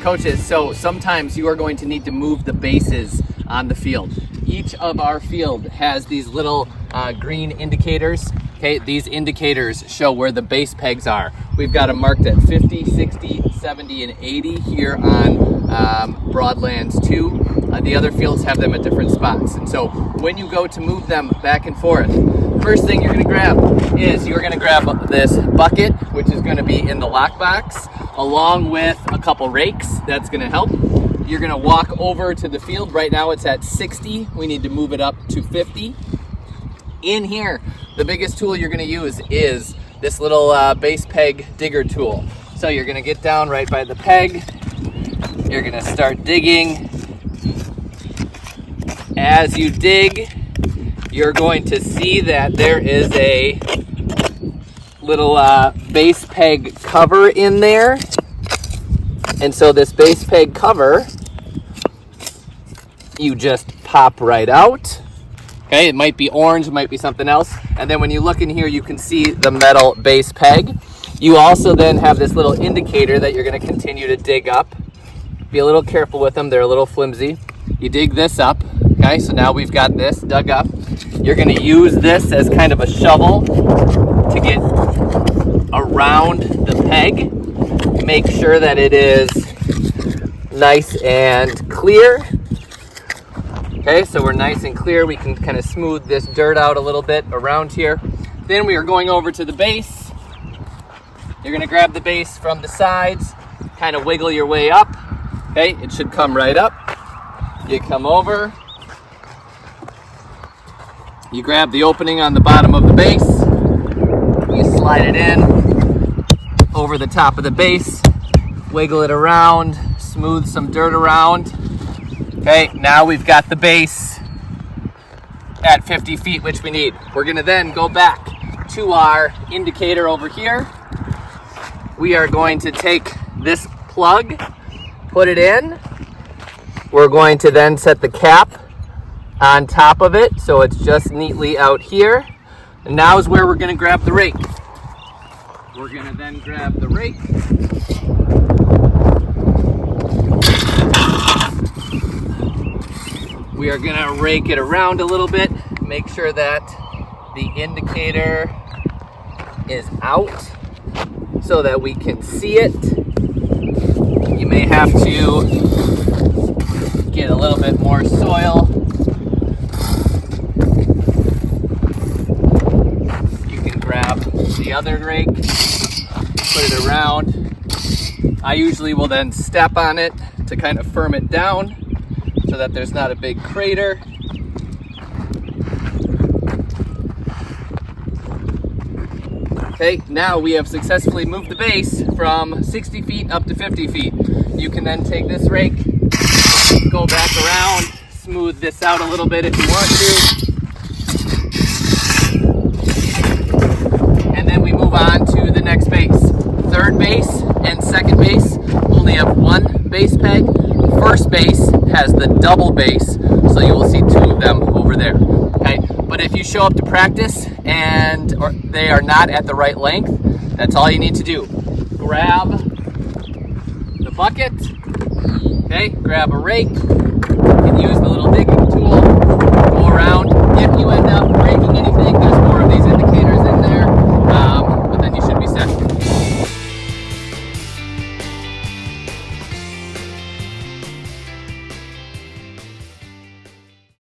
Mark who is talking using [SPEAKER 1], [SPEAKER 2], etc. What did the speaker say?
[SPEAKER 1] Coaches, so sometimes you are going to need to move the bases on the field. Each of our field has these little green indicators. Okay, these indicators show where the base pegs are. We've got them marked at 50, 60, 70, and 80 here on Broadlands 2. The other fields have them at different spots. And so when you go to move them back and forth, first thing you're gonna grab is you're gonna grab this bucket, which is gonna be in the lockbox, along with a couple rakes. That's gonna help. You're gonna walk over to the field. Right now it's at 60. We need to move it up to 50. In here, the biggest tool you're gonna use is this little base peg digger tool. So you're gonna get down right by the peg. You're gonna start digging. As you dig, you're going to see that there is a little base peg cover in there. And so this base peg cover, you just pop right out. Okay, it might be orange, it might be something else. And then when you look in here, you can see the metal base peg. You also then have this little indicator that you're gonna continue to dig up. Be a little careful with them, they're a little flimsy. You dig this up, okay, so now we've got this dug up. You're gonna use this as kind of a shovel to get around the peg. Make sure that it is nice and clear. Okay, so we're nice and clear. We can kind of smooth this dirt out a little bit around here. Then we are going over to the base. You're gonna grab the base from the sides, kind of wiggle your way up. Okay, it should come right up. You come over. You grab the opening on the bottom of the base. You slide it in over the top of the base. Wiggle it around, smooth some dirt around. Okay, now we've got the base at 50 feet, which we need. We're gonna then go back to our indicator over here. We are going to take this plug, put it in. We're going to then set the cap on top of it, so it's just neatly out here. And now is where we're gonna grab the rake. We're gonna then grab the rake. We are gonna rake it around a little bit, make sure that the indicator is out so that we can see it. You may have to get a little bit more soil. You can grab the other rake, put it around. I usually will then step on it to kind of firm it down so that there's not a big crater. Okay, now we have successfully moved the base from 60 feet up to 50 feet. You can then take this rake, go back around, smooth this out a little bit if you want to. And then we move on to the next base. Third base and second base only have one base peg. First base has the double base, so you will see two of them over there. Okay, but if you show up to practice and they are not at the right length, that's all you need to do. Grab the bucket, okay, grab a rake, you can use the little digging tool, go around. If you end up